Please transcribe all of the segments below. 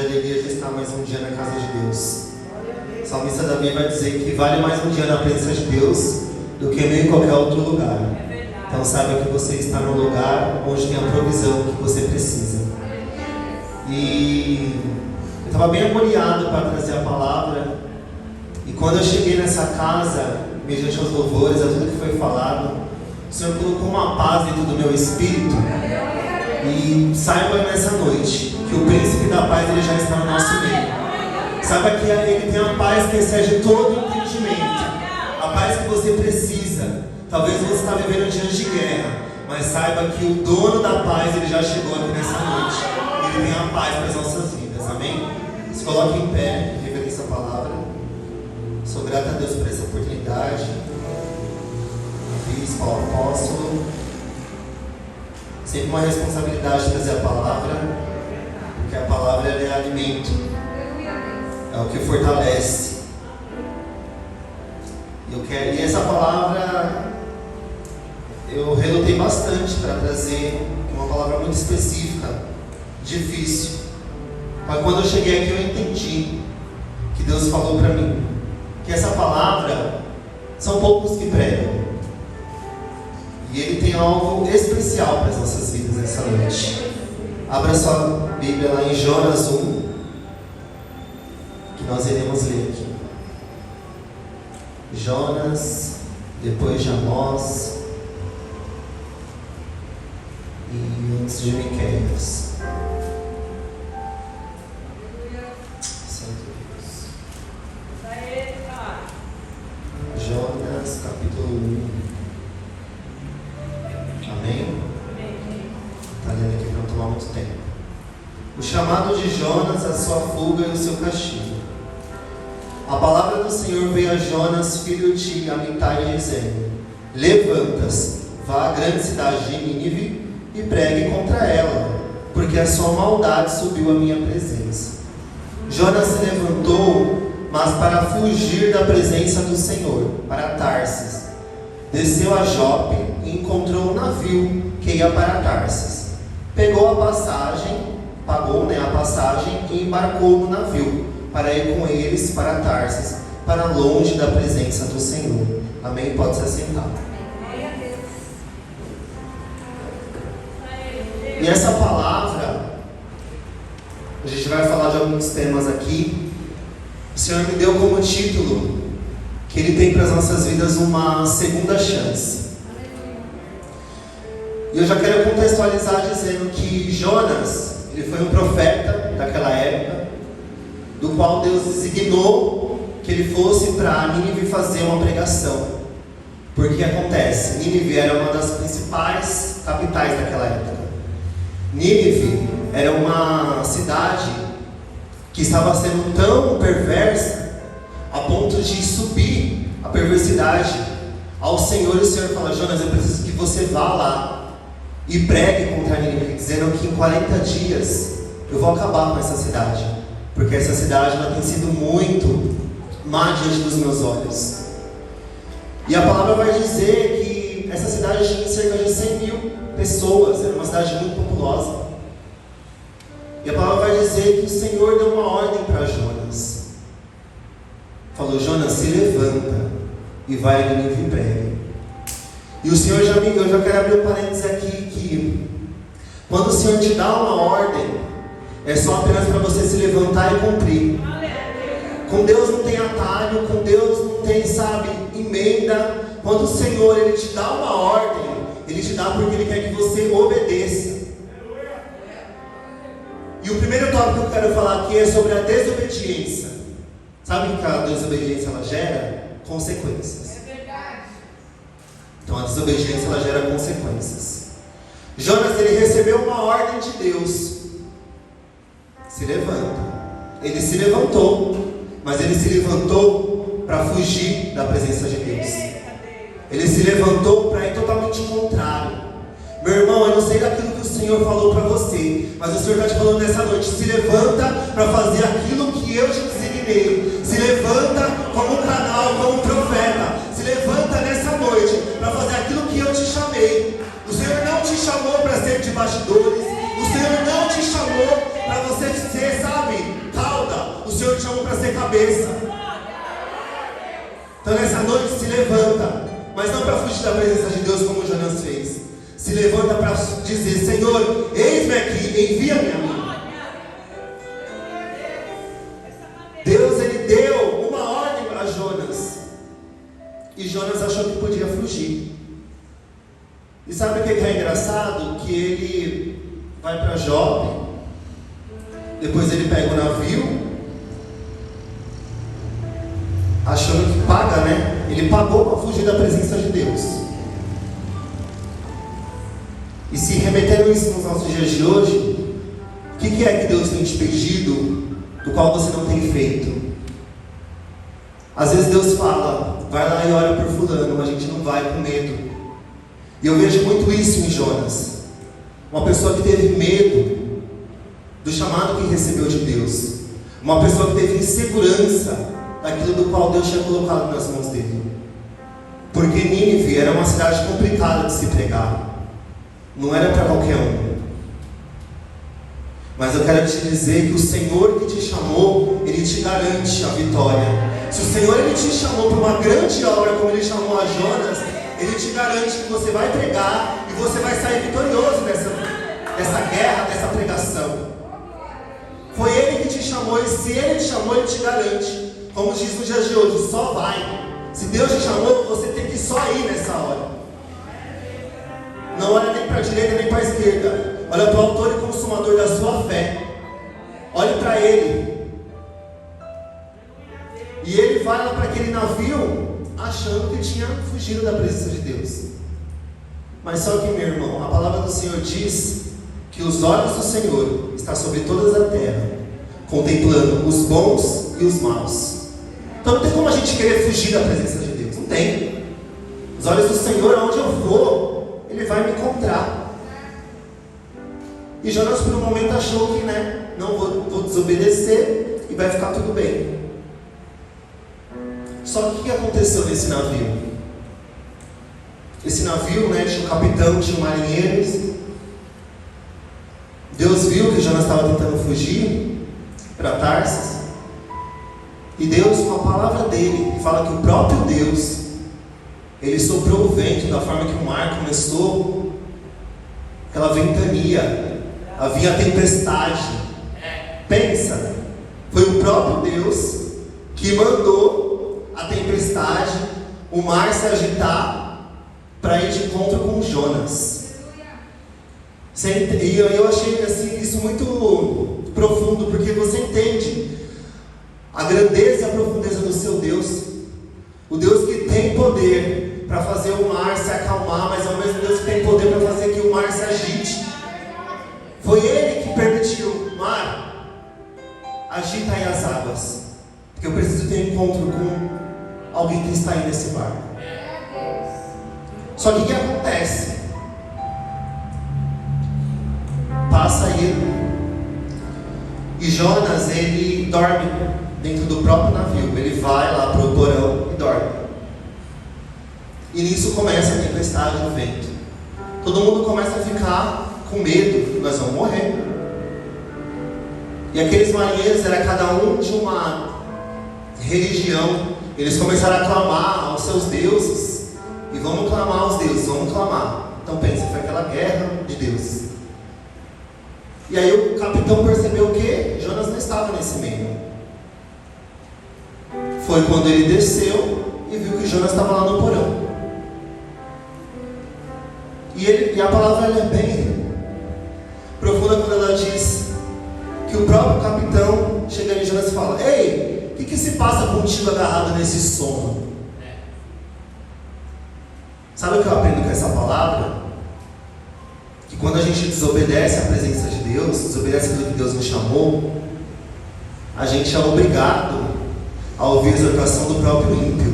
deveria de estar mais um dia na casa de Deus. O salmista Davi vai dizer que vale mais um dia na presença de Deus do que em qualquer outro lugar. Então saiba que você está no lugar onde tem a provisão que você precisa. E eu estava bem agoniado para trazer a palavra. E quando eu cheguei nessa casa, mediante aos louvores, a tudo que foi falado, o Senhor colocou uma paz dentro do meu espírito. E saiba nessa noite que o príncipe da paz ele já está no nosso meio. Saiba que ele tem a paz que excede todo entendimento. A paz que você precisa. Talvez você está vivendo dias de guerra, mas saiba que o dono da paz ele já chegou aqui nessa noite. Ele tem a paz para as nossas vidas. Amém? Se coloque em pé, reverência a palavra. Sou grato a Deus por essa oportunidade. Bispo, apóstolo. Sempre uma responsabilidade trazer a palavra, porque a palavra é alimento, é o que fortalece. E essa palavra eu relutei bastante para trazer uma palavra muito específica, difícil. Mas quando eu cheguei aqui eu entendi que Deus falou para mim que essa palavra são poucos que pregam. E Ele tem algo especial para as nossas vidas nessa noite. Abra sua Bíblia lá em Jonas 1, que nós iremos ler aqui. Jonas, depois de Amós e antes de Miqueias. Santo Deus. Jonas, capítulo 1. Amém? Está lendo aqui para não tomar muito tempo. O chamado de Jonas, a sua fuga e o seu castigo. A palavra do Senhor veio a Jonas, filho de Amitai, dizendo: Levanta-se, vá à grande cidade de Nínive e pregue contra ela, porque a sua maldade subiu à minha presença. Jonas se levantou, mas para fugir da presença do Senhor, para Tarsis. Desceu a Jope e encontrou um navio que ia para Tarsis. Pegou a passagem, pagou a passagem e embarcou no navio para ir com eles para Tarsis, para longe da presença do Senhor. Amém? Pode se assentar. E essa palavra, a gente vai falar de alguns temas aqui. O Senhor me deu como título que Ele tem para as nossas vidas uma segunda chance. E eu já quero contextualizar dizendo que Jonas, ele foi um profeta daquela época, do qual Deus designou que ele fosse para Nínive fazer uma pregação. Porque acontece, Nínive era uma das principais capitais daquela época. Nínive era uma cidade que estava sendo tão perversa a ponto de subir a perversidade ao Senhor. E o Senhor fala: Jonas, eu preciso que você vá lá e pregue contra Nínive, dizendo que em 40 dias eu vou acabar com essa cidade, porque essa cidade ela tem sido muito má diante dos meus olhos. E a palavra vai dizer que essa cidade tinha cerca de 100 mil pessoas, era uma cidade muito populosa. E a palavra vai dizer que o Senhor deu uma ordem para Jonas. Falou: Jonas, se levanta e vai a Nínive e pregue. E o Senhor eu já quero abrir um parênteses aqui, que quando o Senhor te dá uma ordem, é só apenas para você se levantar e cumprir. Com Deus não tem atalho, com Deus não tem, emenda. Quando o Senhor Ele te dá uma ordem, Ele te dá porque Ele quer que você obedeça. E o primeiro tópico que eu quero falar aqui é sobre a desobediência. Sabe que a desobediência ela gera consequências. É verdade. Então a desobediência ela gera consequências. Jonas ele recebeu uma ordem de Deus. Se levanta. Ele se levantou, mas ele se levantou para fugir da presença de Deus. Ele se levantou para ir totalmente contrário. Meu irmão, eu não sei daquilo que o Senhor falou para você, mas o Senhor está te falando nessa noite: se levanta para fazer aquilo que eu te designei. Se levanta como um canal, como um profeta. Se levanta nessa noite para fazer aquilo que eu te chamei. O Senhor não te chamou para ser de bastidores. O Senhor não te chamou para você ser, Senhor te chamou para ser cabeça. Então nessa noite se levanta, mas não para fugir da presença de Deus como Jonas fez. Se levanta para dizer: Senhor, eis-me aqui, envia-me a mim. Deus, ele deu uma ordem a Jonas, e Jonas achou que podia fugir. E sabe o que é engraçado? Que ele vai para Jope, depois ele pega o navio, achando que paga, né? Ele pagou para fugir da presença de Deus. E se remetendo isso nos nossos dias de hoje, o que é que Deus tem te pedido, do qual você não tem feito? Às vezes Deus fala: vai lá e ora por fulano, mas a gente não vai com medo. E eu vejo muito isso em Jonas. Uma pessoa que teve medo do chamado que recebeu de Deus. Uma pessoa que teve insegurança daquilo do qual Deus tinha colocado nas mãos dele. Porque Nínive era uma cidade complicada de se pregar. Não era para qualquer um. Mas eu quero te dizer que o Senhor que te chamou, Ele te garante a vitória. Se o Senhor ele te chamou para uma grande obra, como Ele chamou a Jonas, Ele te garante que você vai pregar e você vai sair vitorioso dessa guerra, dessa pregação. Foi Ele que te chamou, e se Ele te chamou, Ele te garante. Como diz nos dias de hoje, só vai. Se Deus te chamou, você tem que só ir nessa hora. Não olha nem para a direita nem para a esquerda. Olha para o autor e consumador da sua fé. Olhe para Ele. E ele vai lá para aquele navio achando que tinha fugido da presença de Deus. Mas só que, meu irmão, a palavra do Senhor diz que os olhos do Senhor estão sobre toda a terra, contemplando os bons e os maus. Então não tem como a gente querer fugir da presença de Deus. Não tem. Os olhos do Senhor, aonde eu vou, Ele vai me encontrar. E Jonas por um momento achou que, não vou desobedecer e vai ficar tudo bem. Só que o que aconteceu nesse navio? Esse navio, tinha um capitão, tinha marinheiros. Deus viu que Jonas estava tentando fugir para Tarsis. E Deus, com a palavra dele, fala que o próprio Deus, Ele soprou o vento da forma que o mar começou, aquela ventania, havia tempestade. Pensa, foi o próprio Deus que mandou a tempestade, o mar se agitar para ir de encontro com Jonas. E eu achei assim, isso muito profundo, porque você entende a grandeza e a profundeza do seu Deus. O Deus que tem poder para fazer o mar se acalmar, mas é o mesmo Deus que tem poder para fazer que o mar se agite. Foi Ele que permitiu: mar, agita aí as águas, porque eu preciso ter um encontro com alguém que está aí nesse barco. Só que o que acontece? Passa aí, e Jonas, ele dorme dentro do próprio navio. Ele vai lá para o porão e dorme. E nisso começa a tempestade, o vento. Todo mundo começa a ficar com medo: nós vamos morrer. E aqueles marinheiros, era cada um de uma religião. Eles começaram a clamar aos seus deuses. E vamos clamar aos deuses, vamos clamar. Então pensa, foi aquela guerra de deuses. E aí o capitão percebeu que Jonas não estava nesse meio. Foi quando ele desceu e viu que Jonas estava lá no porão. E a palavra é bem profunda quando ela diz que o próprio capitão chega em Jonas e fala: ei, o que se passa contigo agarrado nesse sono? Sabe o que eu aprendo com essa palavra? Que quando a gente desobedece à presença de Deus, desobedece aquilo que Deus nos chamou, a gente é obrigado a ouvir a exortação do próprio ímpio.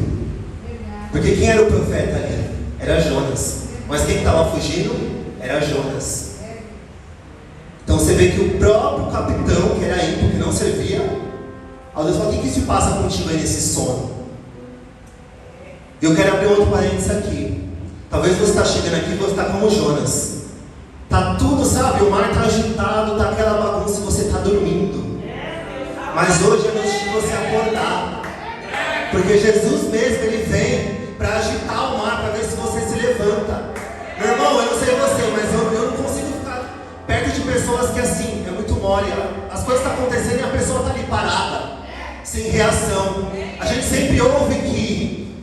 Porque quem era o profeta ali? Era Jonas. Mas quem estava fugindo era Jonas. Então você vê que o próprio capitão, que era ímpio, que não servia, ao Deus fala: o que se passa contigo aí nesse sono? Eu quero abrir outro parênteses aqui. Talvez você está chegando aqui e você está como Jonas. Está tudo, sabe? O mar está agitado, está aquela bagunça e você está dormindo. Mas hoje é noite você acordar. Porque Jesus mesmo, ele vem para agitar o mar, para ver se você se levanta. Meu irmão, eu não sei você, mas eu não consigo ficar perto de pessoas que assim, é muito mole. As coisas estão acontecendo e a pessoa está ali parada, sem reação. A gente sempre ouve que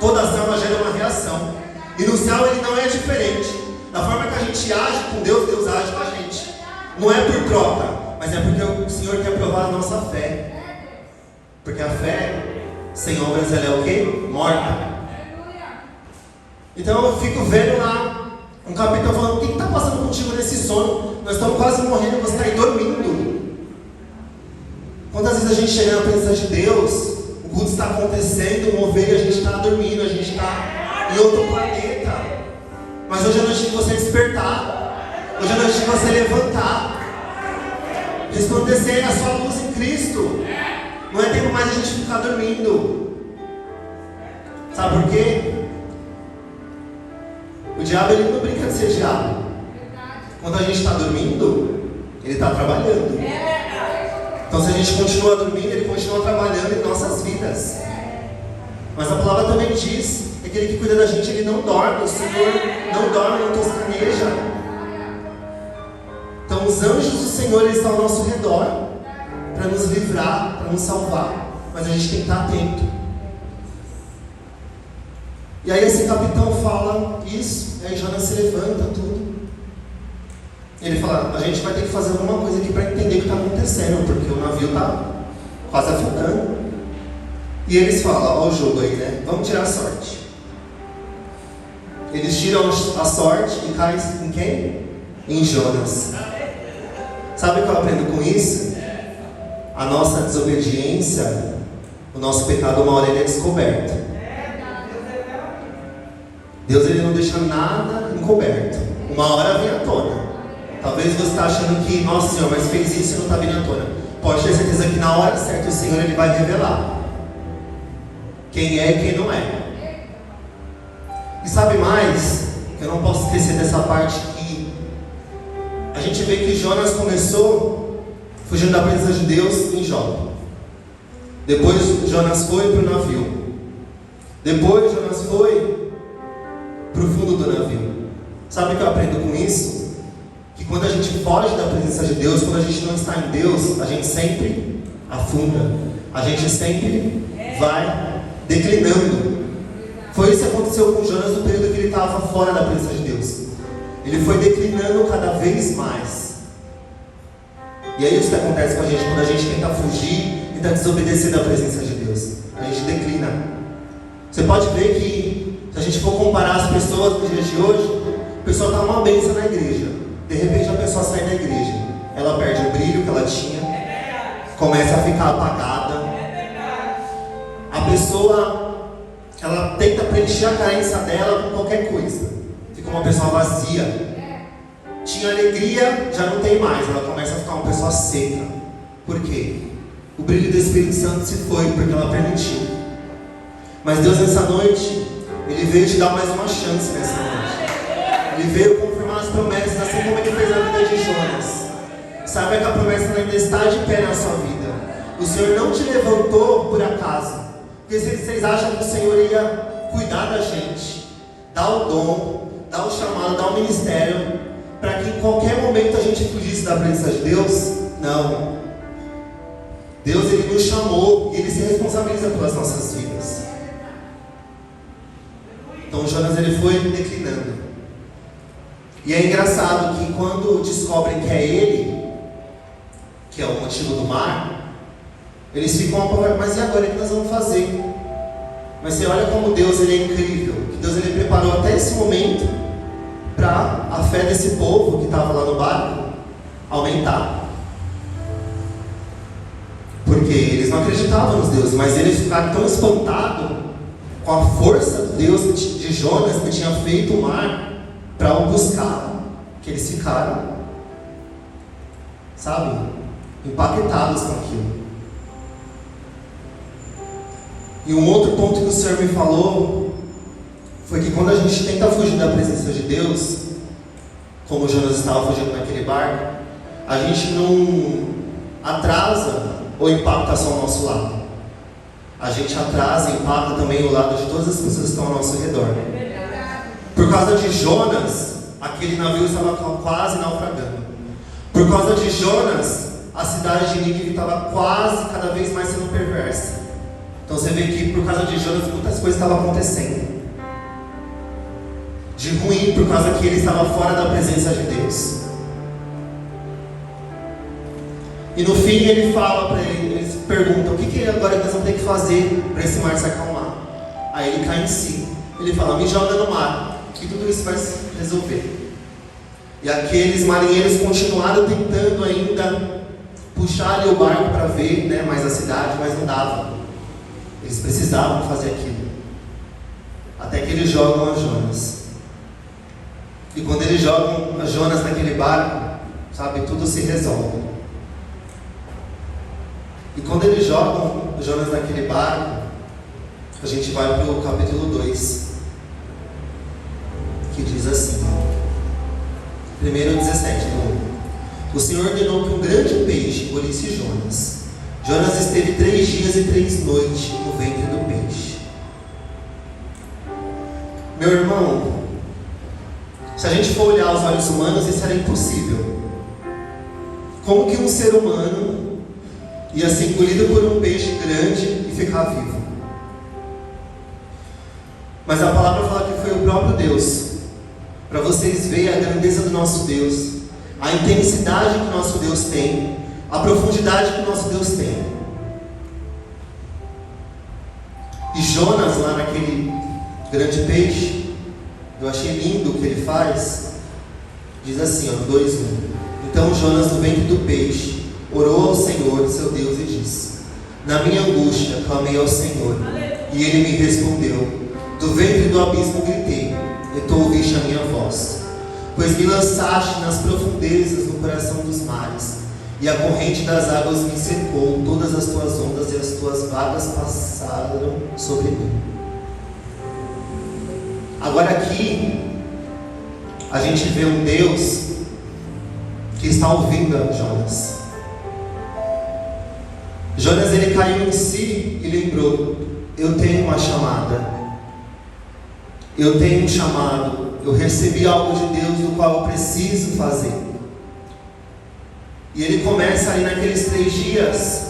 toda ação ela gera uma reação. E no céu ele não é diferente. Da forma que a gente age com Deus, Deus age com a gente. Não é por troca, mas é porque o Senhor quer provar a nossa fé. Porque a fé sem obras ela é o quê? Morta. Então eu fico vendo lá um capítulo falando: o que está passando contigo nesse sono? Nós estamos quase morrendo, você está aí dormindo. Quantas vezes a gente chega na presença de Deus, o culto está acontecendo, o mover, e a gente está dormindo, a gente está em outro planeta. Mas hoje é noite de você despertar. Hoje é noite de você levantar, resplandecer a sua luz em Cristo. Não é tempo mais a gente ficar dormindo. Sabe por quê? O diabo ele não brinca de ser diabo. Quando a gente está dormindo, ele está trabalhando. Então se a gente continua dormindo, ele continua trabalhando em nossas vidas. Mas a palavra também diz que aquele que cuida da gente, ele não dorme. O Senhor não dorme, não toscaneja. Então os anjos do Senhor, eles estão ao nosso redor para nos livrar, para nos salvar. Mas a gente tem que estar atento. E aí esse capitão fala isso, aí Jonas se levanta, tudo. Ele fala: a gente vai ter que fazer alguma coisa aqui para entender o que está acontecendo, porque o navio está quase afundando. E eles falam: olha o jogo aí, né? Vamos tirar a sorte. Eles tiram a sorte e caem em quem? Em Jonas. Sabe o que eu aprendo com isso? A nossa desobediência, o nosso pecado, uma hora ele é descoberto. Deus ele não deixa nada encoberto. Uma hora vem à tona. Talvez você está achando que, nossa Senhor, mas fez isso e não está vindo à tona. Pode ter certeza que na hora certa o Senhor ele vai revelar quem é e quem não é. E sabe mais? Eu não posso esquecer dessa parte que a gente vê que Jonas começou fugindo da presença de Deus em Jope. Depois Jonas foi para o navio. Depois Jonas foi para o fundo do navio. Sabe o que eu aprendo com isso? Que quando a gente foge da presença de Deus, quando a gente não está em Deus, a gente sempre afunda. A gente sempre vai declinando. Foi isso que aconteceu com Jonas no período que ele estava fora da presença de Deus. Ele foi declinando cada vez mais. E é isso que acontece com a gente quando a gente tenta fugir, tenta desobedecer da presença de Deus. A gente declina. Você pode ver que, se a gente for comparar as pessoas nos dias de hoje, a pessoa está uma bênção na igreja. De repente a pessoa sai da igreja, ela perde o brilho que ela tinha, começa a ficar apagada. A pessoa, ela tenta preencher a carência dela com qualquer coisa. Fica uma pessoa vazia. Tinha alegria, já não tem mais. Ela começa a ficar uma pessoa seca. Por quê? O brilho do Espírito Santo se foi porque ela permitiu. Mas Deus nessa noite, Ele veio te dar mais uma chance nessa noite. Ele veio confirmar as promessas, assim como Ele fez na vida de Jonas. Saiba que a promessa ainda está de pé na sua vida. O Senhor não te levantou por acaso. Porque se vocês acham que o Senhor ia cuidar da gente, dar o dom, dar o chamado, dar o ministério, para que em qualquer momento a gente fugisse da presença de Deus? Não. Deus ele nos chamou e Ele se responsabiliza pelas nossas vidas. Então Jonas ele foi declinando. E é engraçado que quando descobrem que é ele, que é o motivo do mar, eles ficam apavorados: mas e agora o que nós vamos fazer? Mas você olha como Deus ele é incrível, que Deus ele preparou até esse momento para a fé desse povo que estava lá no barco aumentar. Porque eles não acreditavam nos deuses, mas eles ficaram tão espantados com a força de Deus de Jonas, que tinha feito o mar para o buscar, que eles ficaram, sabe, impactados com aquilo. E um outro ponto que o Senhor me falou foi que quando a gente tenta fugir da presença de Deus, como Jonas estava fugindo naquele barco, a gente atrasa ou impacta só o nosso lado? A gente atrasa e impacta também o lado de todas as pessoas que estão ao nosso redor. Por causa de Jonas, aquele navio estava quase naufragando. Por causa de Jonas, a cidade de Nínive estava quase cada vez mais sendo perversa. Então você vê que por causa de Jonas muitas coisas estavam acontecendo. De ruim, por causa que ele estava fora da presença de Deus. E no fim ele fala para eles perguntam: o que agora nós vamos ter que fazer para esse mar se acalmar? Aí ele cai em si. Ele fala: me joga no mar, que tudo isso vai se resolver. E aqueles marinheiros continuaram tentando ainda puxar ali o barco para ver, né, mais a cidade, mas não dava. Eles precisavam fazer aquilo. Até que eles jogam a Jonas. E quando eles jogam a Jonas naquele barco, sabe, tudo se resolve. E quando eles jogam Jonas naquele barco, a gente vai para o capítulo 2, que diz assim, primeiro 17, o Senhor ordenou que um grande peixe engolisse Jonas. Jonas esteve 3 dias e 3 noites no ventre do peixe. Meu irmão, se a gente for olhar aos olhos humanos, isso era impossível. Como que um ser humano ia ser engolido por um peixe grande e ficar vivo? Mas a palavra fala que foi o próprio Deus. Para vocês verem a grandeza do nosso Deus, a intensidade que o nosso Deus tem, a profundidade que o nosso Deus tem. E Jonas, lá naquele grande peixe, eu achei lindo o que ele faz. Diz assim, 2:1. Então Jonas, do ventre do peixe, orou ao Senhor, seu Deus, e disse: na minha angústia clamei ao Senhor, e Ele me respondeu. Do ventre do abismo gritei, e tu ouviste a minha voz. Pois me lançaste nas profundezas no coração dos mares, e a corrente das águas me secou, todas as tuas ondas e as tuas vagas passaram sobre mim. Agora aqui, a gente vê um Deus que está ouvindo a Jonas. Jonas, ele caiu em si e lembrou: eu tenho uma chamada. Eu tenho um chamado, eu recebi algo de Deus do qual eu preciso fazer. E ele começa ali naqueles 3 dias,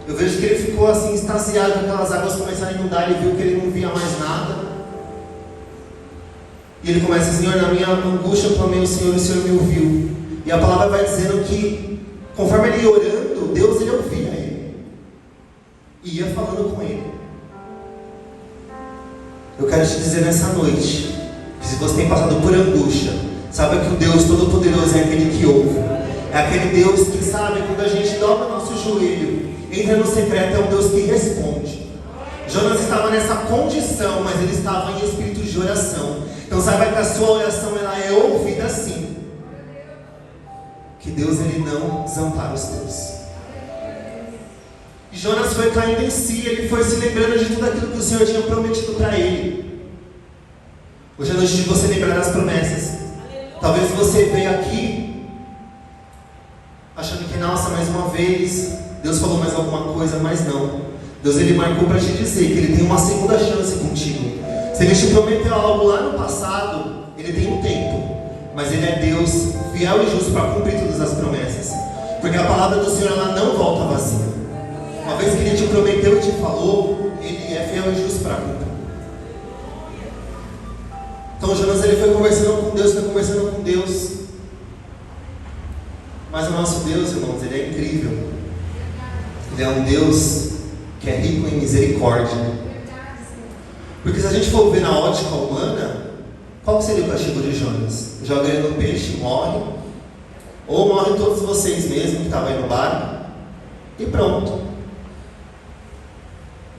eu vejo que ele ficou assim extasiado, com aquelas águas começaram a inundar, ele viu que ele não via mais nada. E ele começa: Senhor, na minha angústia eu clamei ao Senhor e o Senhor me ouviu. E a palavra vai dizendo que, conforme ele ia orando, Deus ele ouvia ele, e ia falando com ele. Eu quero te dizer nessa noite, que se você tem passado por angústia, saiba que o Deus Todo-Poderoso é aquele que ouve. É aquele Deus que sabe, quando a gente dobra nosso joelho, entra no secreto, é um Deus que responde. Jonas estava nessa condição, mas ele estava em espírito de oração. Então saiba que a sua oração ela é ouvida sim. Que Deus ele não desampara os teus. Jonas foi caindo em si, ele foi se lembrando de tudo aquilo que o Senhor tinha prometido para ele. Hoje é noite de você lembrar das promessas. Talvez você veio aqui achando que, nossa, mais uma vez Deus falou mais alguma coisa, mas não. Deus ele marcou para te dizer que ele tem uma segunda chance contigo. Se ele te prometeu algo lá no passado, ele tem um tempo, mas ele é Deus fiel e justo para cumprir todas as promessas, porque a palavra do Senhor ela não volta vazia. Uma vez que ele te prometeu e te falou, ele é fiel e justo para cumprir. Então Jonas ele foi conversando com Deus. Mas o nosso Deus, irmãos, ele é incrível. Ele é um Deus que é rico em misericórdia. Porque se a gente for ver na ótica humana, qual seria o castigo de Jonas? Joga ele no peixe, morre. Ou morrem todos vocês mesmos que estavam aí no barco. E pronto.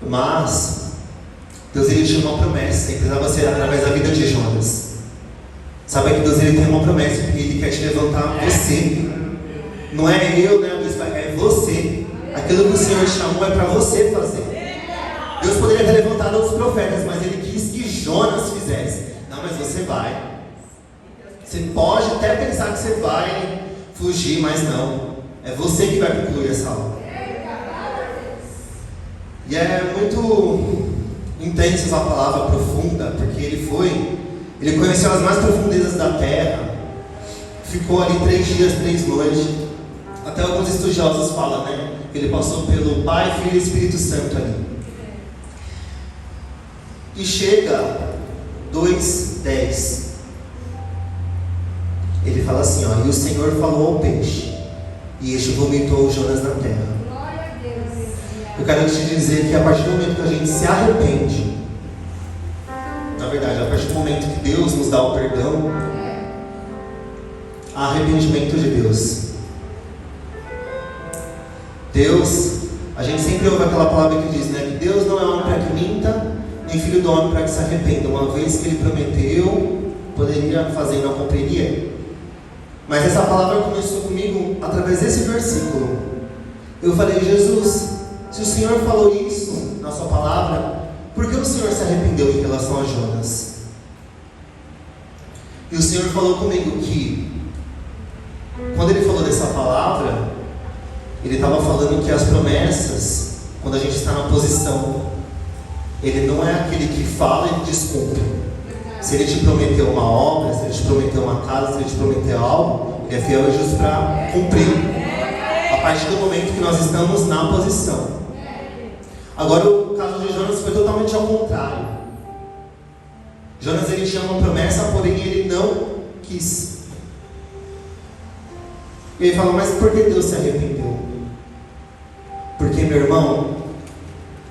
Mas Deus ele tinha uma promessa, e precisava ser através da vida de Jonas. Sabe que Deus ele tem uma promessa, porque ele quer te levantar você. Não é eu, né? É você. Aquilo que o Senhor te chamou é para você fazer. Deus poderia ter levantado outros profetas, mas ele quis que Jonas fizesse. Não, mas você vai. Você pode até pensar que você vai fugir, mas não. É você que vai concluir essa obra. E é muito intensa essa palavra profunda, porque ele conheceu as mais profundezas da terra, ficou ali 3 dias, 3 noites. Até alguns estudiosos falam, né? Ele passou pelo Pai, Filho e Espírito Santo ali. E chega 2:10. Ele fala assim, ó: e o Senhor falou ao peixe, e este vomitou Jonas na terra. Glória a Deus. Eu quero te dizer que a partir do momento que a gente se arrepende, na verdade, a partir do momento que Deus nos dá o perdão, há arrependimento de Deus. Deus, a gente sempre ouve aquela palavra que diz, né, que Deus não é homem para que minta, nem filho do homem para que se arrependa. Uma vez que Ele prometeu, poderia fazer e não cumpriria. Mas essa palavra começou comigo através desse versículo. Eu falei: Jesus, se o Senhor falou isso na sua palavra, por que o Senhor se arrependeu em relação a Jonas? E o Senhor falou comigo que, quando Ele falou dessa palavra, Ele estava falando que as promessas, quando a gente está na posição, Ele não é aquele que fala e descumpre. Se Ele te prometeu uma obra, se Ele te prometeu uma casa, se Ele te prometeu algo, Ele é fiel e justo para cumprir, a partir do momento que nós estamos na posição. Agora, o caso de Jonas foi totalmente ao contrário. Jonas, ele tinha uma promessa, porém ele não quis. E ele fala: mas por que Deus se arrependeu? Porque, meu irmão,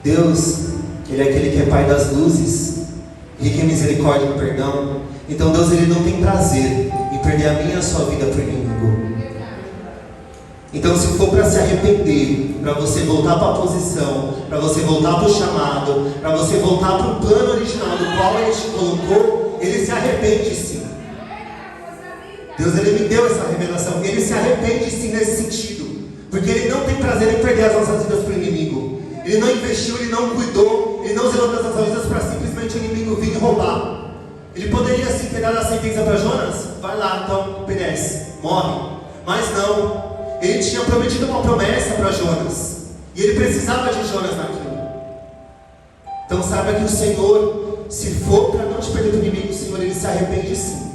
Deus, Ele é aquele que é Pai das luzes, rico em misericórdia e perdão. Então Deus, Ele não tem prazer em perder a minha e a sua vida para o inimigo. Então, se for para se arrepender, para você voltar para a posição, para você voltar para o chamado, para você voltar para o plano original do qual Ele te colocou, Ele se arrepende sim. Deus, Ele me deu essa revelação. Ele se arrepende sim nesse sentido, porque Ele não tem prazer em perder as nossas vidas para o inimigo. Ele não investiu, Ele não cuidou, Ele não zelou das nossas vidas para simplesmente o inimigo vir e roubar. Ele poderia sim ter dado a sentença para Jonas: vai lá, então perece, morre. Mas não. Ele tinha prometido uma promessa para Jonas, e ele precisava de Jonas naquilo. Então saiba que o Senhor, se for para não te perder do inimigo, o Senhor, Ele se arrepende sim,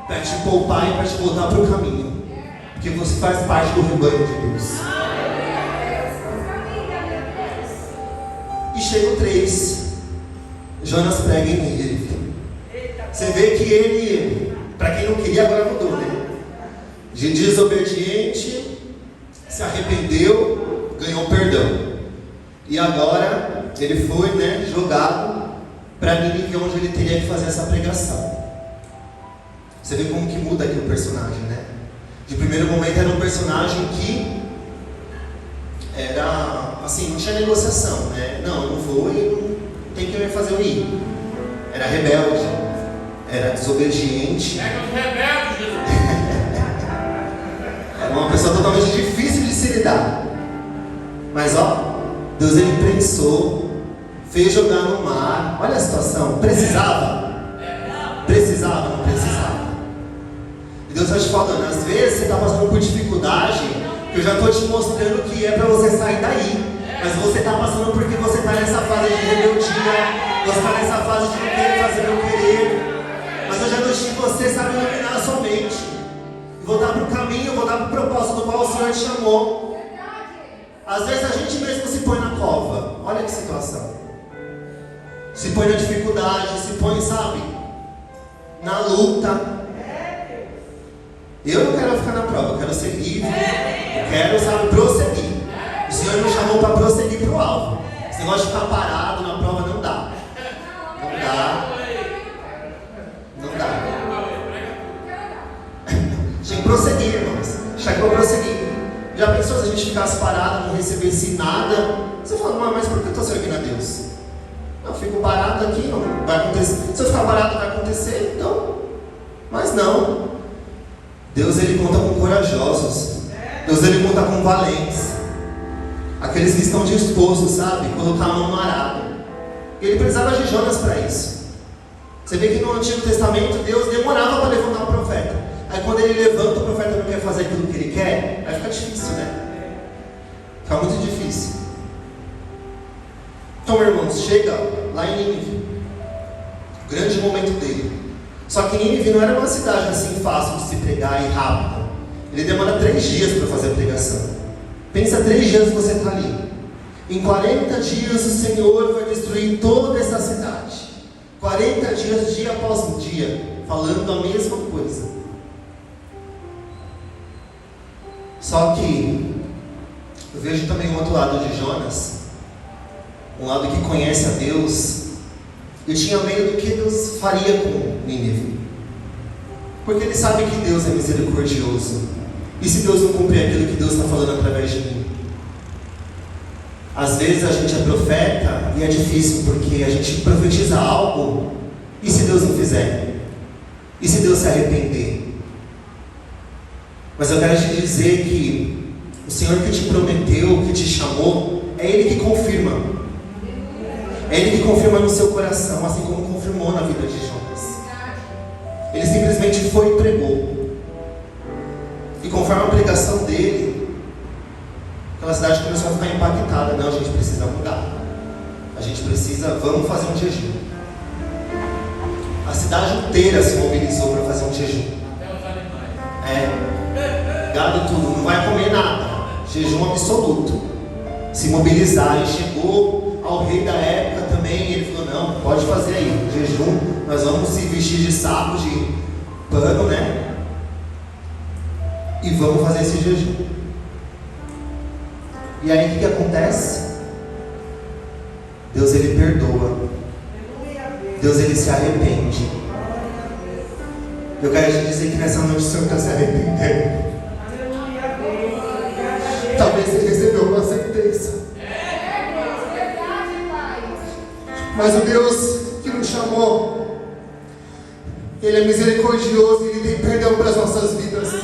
para te poupar e para te voltar para o caminho, porque você faz parte do rebanho de Deus. E chega o 3. Jonas prega em Nínive. Você vê que ele, para quem não queria, agora mudou, né? De desobediente, se arrependeu, ganhou perdão. E agora ele foi, né, jogado para Nínive, onde ele teria que fazer essa pregação. Você vê como que muda aqui o personagem, né? De primeiro momento era um personagem que era assim, não tinha negociação, né? Não, eu não vou e não tem que me fazer eu ir. Era rebelde, era desobediente. Pega os rebeldes, Jesus. Era uma pessoa totalmente difícil de se lidar. Mas ó, Deus, Ele prensou, fez jogar no mar. Olha a situação. Precisava? Precisava, não precisava. E Deus está te falando, às vezes você está passando por dificuldade, que eu já estou te mostrando que é para você sair daí. Mas você está passando porque você está nessa fase de rebeldia, você está nessa fase de não querer fazer meu querer. Mas hoje à noite você sabe iluminar a sua mente, voltar para o caminho, voltar para o propósito do qual o Senhor te chamou. Às vezes a gente mesmo se põe na cova. Olha que situação. Se põe na dificuldade, se põe, sabe, na luta. Eu não quero ficar na prova, eu quero ser livre, eu quero, sabe, prosseguir. O Senhor me chamou para prosseguir para o alvo. Esse negócio de ficar parado na prova não dá. Não dá. Não dá. Tinha que prosseguir, irmãos. Chegou a prosseguir. Já pensou se a gente ficasse parado, não recebesse nada? Você fala: mas por que eu estou servindo a Deus? Eu fico parado aqui, não vai acontecer. Se eu ficar parado, vai acontecer, então. Mas não. Deus, Ele conta com corajosos. Deus, Ele conta com valentes. Aqueles que estão dispostos, sabe, colocar a mão no arado. E Ele precisava de Jonas para isso. Você vê que no Antigo Testamento Deus demorava para levantar um profeta. Aí quando ele levanta, o profeta não quer fazer aquilo que ele quer, aí fica difícil, né? Fica muito difícil. Então, irmãos, chega lá em Nínive, o grande momento dele. Só que Nínive não era uma cidade assim fácil de se pregar e rápida. Ele demora 3 dias para fazer a pregação. Pensa 3 dias você está ali. Em 40 dias o Senhor vai destruir toda essa cidade. 40 dias, dia após dia, falando a mesma coisa. Só que eu vejo também o outro lado de Jonas, um lado que conhece a Deus, e tinha medo do que Deus faria com Nínive, porque ele sabe que Deus é misericordioso. E se Deus não cumprir aquilo que Deus está falando através de mim? Às vezes a gente é profeta e é difícil, porque a gente profetiza algo, e se Deus não fizer? E se Deus se arrepender? Mas eu quero te dizer que o Senhor que te prometeu, que te chamou, é Ele que confirma. É Ele que confirma no seu coração, assim como confirmou na vida de Jonas. Ele simplesmente foi e pregou. E conforme a pregação dele, aquela cidade começou a ficar impactada. Não, a gente precisa mudar. A gente precisa, vamos fazer um jejum. A cidade inteira se mobilizou para fazer um jejum. Gado tudo, não vai comer nada. Jejum absoluto. Se mobilizar. E chegou ao rei da época também, ele falou, não, pode fazer aí, jejum, nós vamos se vestir de saco, de pano, né? E vamos fazer esse jejum. E aí o que acontece? Deus, ele perdoa. Deus, ele se arrepende. Eu quero te dizer que nessa noite o Senhor está se arrependendo. Talvez você recebeu uma sentença, mas o Deus que nos chamou, Ele é misericordioso e Ele tem perdão para as nossas vidas.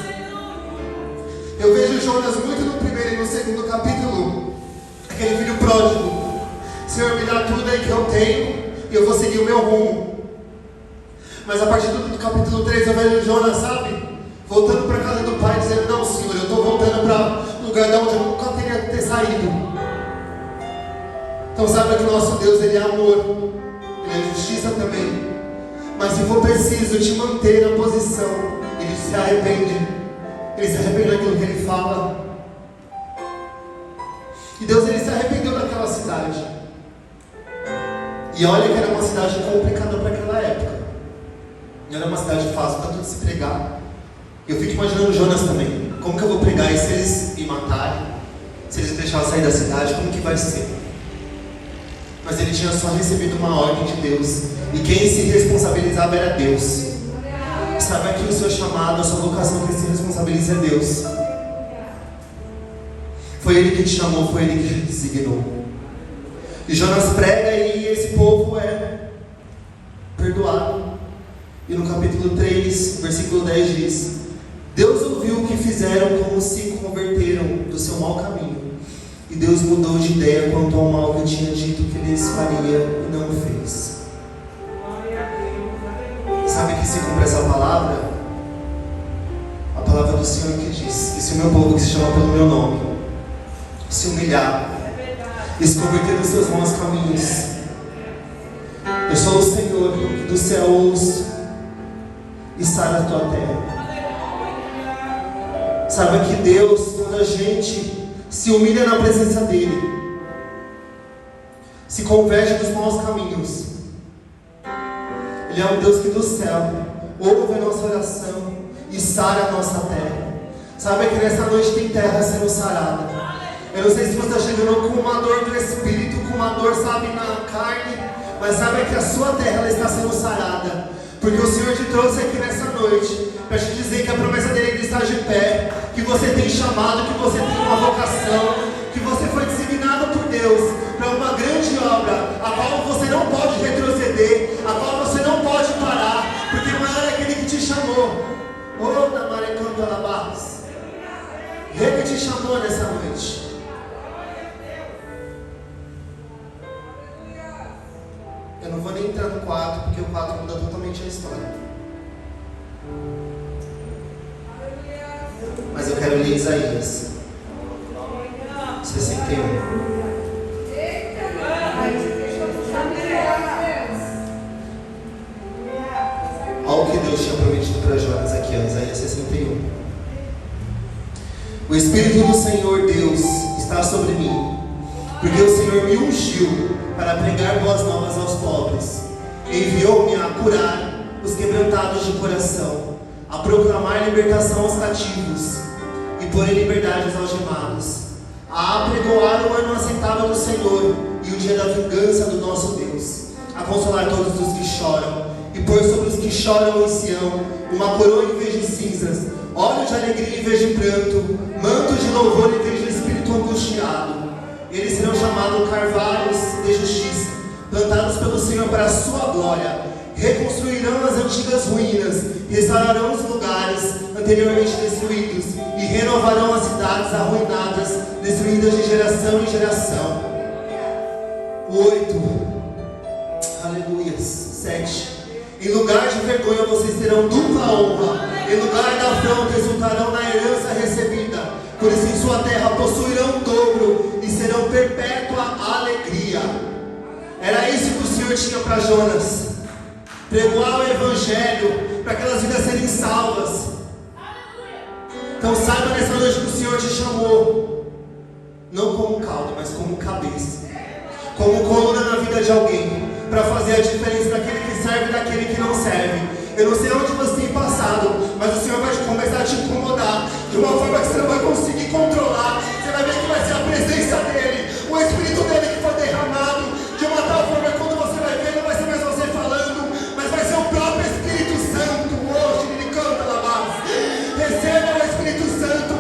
Eu vejo Jonas muito no primeiro e no segundo capítulo, aquele filho pródigo. Senhor, me dá tudo aí que eu tenho e eu vou seguir o meu rumo. Mas a partir do capítulo 3 eu vejo Jonas, sabe, voltando para a casa do pai, dizendo, não, Senhor, eu estou voltando para o lugar de onde eu nunca teria que ter saído. Então saiba que o nosso Deus, Ele é amor, Ele é justiça também. Mas se for preciso te manter na posição, Ele se arrepende. Ele se arrepende daquilo que Ele fala. E Deus, Ele se arrependeu daquela cidade. E olha que era uma cidade complicada para aquela época. Não era uma cidade fácil tanto de se pregar. Eu fico imaginando Jonas também. Como que eu vou pregar? E se eles me matarem? Se eles me deixarem sair da cidade, como que vai ser? Mas ele tinha só recebido uma ordem de Deus. E quem se responsabilizava era Deus. Sabe que o seu chamado, a sua vocação, quem se responsabiliza é Deus. Foi Ele que te chamou, foi Ele que te designou. E Jonas prega e esse povo é perdoado. E no capítulo 3, versículo 10 diz: Deus ouviu o que fizeram, como se converteram do seu mau caminho. E Deus mudou de ideia quanto ao mal que eu tinha dito que lhes faria e não o fez. Sabe que se cumpre essa palavra? A palavra do Senhor que diz que se o meu povo que se chama pelo meu nome se humilhar e se converter dos seus maus caminhos, eu sou o Senhor que do céu ouço e sara a tua terra. Sabe que Deus, quando a gente se humilha na presença dEle, se converte dos maus caminhos, Ele é um Deus que do céu ouve a nossa oração e sara a nossa terra. Sabe que nessa noite tem terra sendo sarada. Eu não sei se você está chegando com uma dor do Espírito, com uma dor, sabe, na carne, mas sabe que a sua terra ela está sendo sarada. Porque o Senhor te trouxe aqui nessa noite para te dizer que a promessa dele ainda está de pé, que você tem chamado, que você tem uma vocação, que você foi designado por Deus para uma grande obra, a qual você não pode retroceder, a qual você não pode parar, porque maior é aquele que te chamou. Oh, da Marecanta Labars. Ele que te chamou nessa noite. Eu não vou nem entrar no 4, porque o 4 muda totalmente a história. eu quero ler Isaías 61. Olha o que Deus tinha prometido para Jonas aqui, ó, Isaías 61. O Espírito do Senhor Deus está sobre mim, porque o Senhor me ungiu para pregar boas novas aos pobres. Enviou-me a curar os quebrantados de coração, a proclamar libertação aos cativos e pôr em liberdade os algemados, a apregoar o ano aceitável do Senhor e o dia da vingança do nosso Deus, a consolar todos os que choram e pôr sobre os que choram em Sião uma coroa em vez de cinzas, óleo de alegria em vez de pranto, manto de louvor em vez de espírito angustiado. Eles serão chamados carvalhos de justiça, plantados pelo Senhor para a sua glória. Reconstruirão as antigas ruínas, restaurarão os lugares anteriormente destruídos e renovarão as cidades arruinadas, destruídas de geração em geração. 8. Aleluia. 7. Em lugar de vergonha vocês terão dupla honra, em lugar da afronta exultarão na herança recebida. Por isso em sua terra possuirão dobro e serão perpétua alegria. Era isso que o Senhor tinha para Jonas. Pregoar o Evangelho para aquelas vidas serem salvas. Então saiba nessa noite que o Senhor te chamou, não como cauda, mas como cabeça, como coluna na vida de alguém, para fazer a diferença daquele que serve e daquele que não serve. Eu não sei onde você tem passado, mas o Senhor vai começar a te incomodar de uma forma que você não vai conseguir controlar. Você vai ver que vai ser a presença dEle, o Espírito dEle que foi derramado de uma tal forma que quando você vai ver, não vai ser mais você falando, mas vai ser o próprio Espírito Santo. Hoje ele canta lá mais. Receba o Espírito Santo,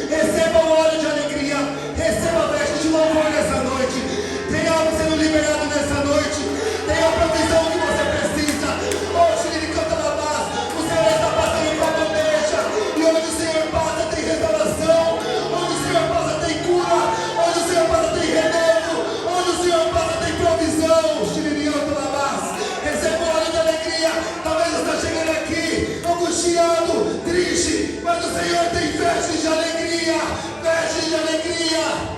receba o óleo de alegria, receba a veste de louvor nessa noite. Tem algo sendo liberado nessa noite, tem a provisão que você precisa. Hoje ele canta lá mais. O Senhor está passando com a bandeja, e onde o Senhor passa tem restauração, onde o Senhor passa tem cura, onde o Senhor passa tem renovo, onde o Senhor passa tem provisão. Receba o óleo de alegria. Talvez você está chegando aqui angustiado, triste, mas o Senhor tem vestes de alegria, vestes de alegria.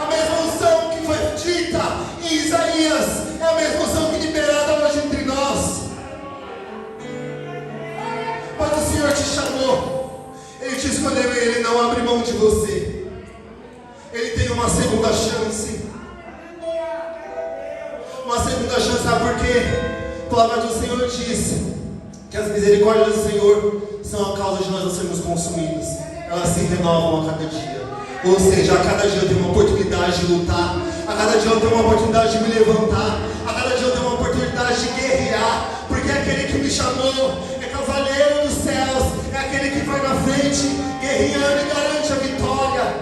A mesma unção que foi dita em Isaías é a mesma unção que é liberada hoje entre nós. Mas o Senhor te chamou, Ele te escolheu e Ele não abre mão de você. Ele tem uma segunda chance. Uma segunda chance, sabe por quê? A palavra do Senhor diz que as misericórdias do Senhor são a causa de nós não sermos consumidos. Elas se renovam a cada dia. Ou seja, a cada dia eu tenho uma oportunidade de lutar, a cada dia eu tenho uma oportunidade de me levantar, a cada dia eu tenho uma oportunidade de guerrear, porque aquele que me chamou é cavaleiro dos céus, é aquele que vai na frente, guerreando e garante a vitória.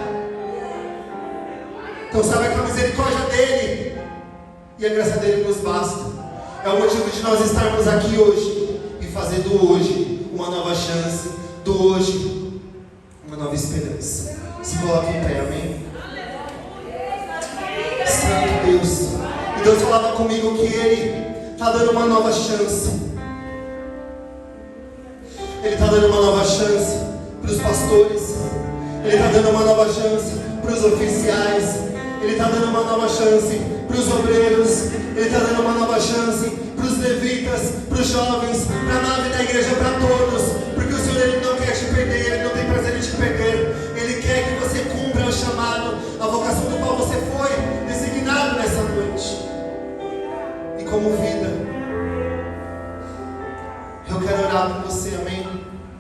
Então saiba que a misericórdia dele e a graça dele nos basta. É o motivo de nós estarmos aqui hoje e fazer do hoje uma nova chance, do hoje uma nova esperança. Se coloque em pé, amém? Santo Deus. E Deus falava comigo que Ele está dando uma nova chance. Ele está dando uma nova chance para os pastores. Ele está dando uma nova chance para os oficiais. Ele está dando uma nova chance para os obreiros. Ele está dando uma nova chance para os levitas, para os jovens, para a nave da igreja, para todos. Porque o Senhor Ele não quer te perder, Ele não tem prazer em te perder. Ele quer que você cumpra o chamado, a vocação do qual você foi designado nessa noite. E como vida, eu quero orar por você, amém?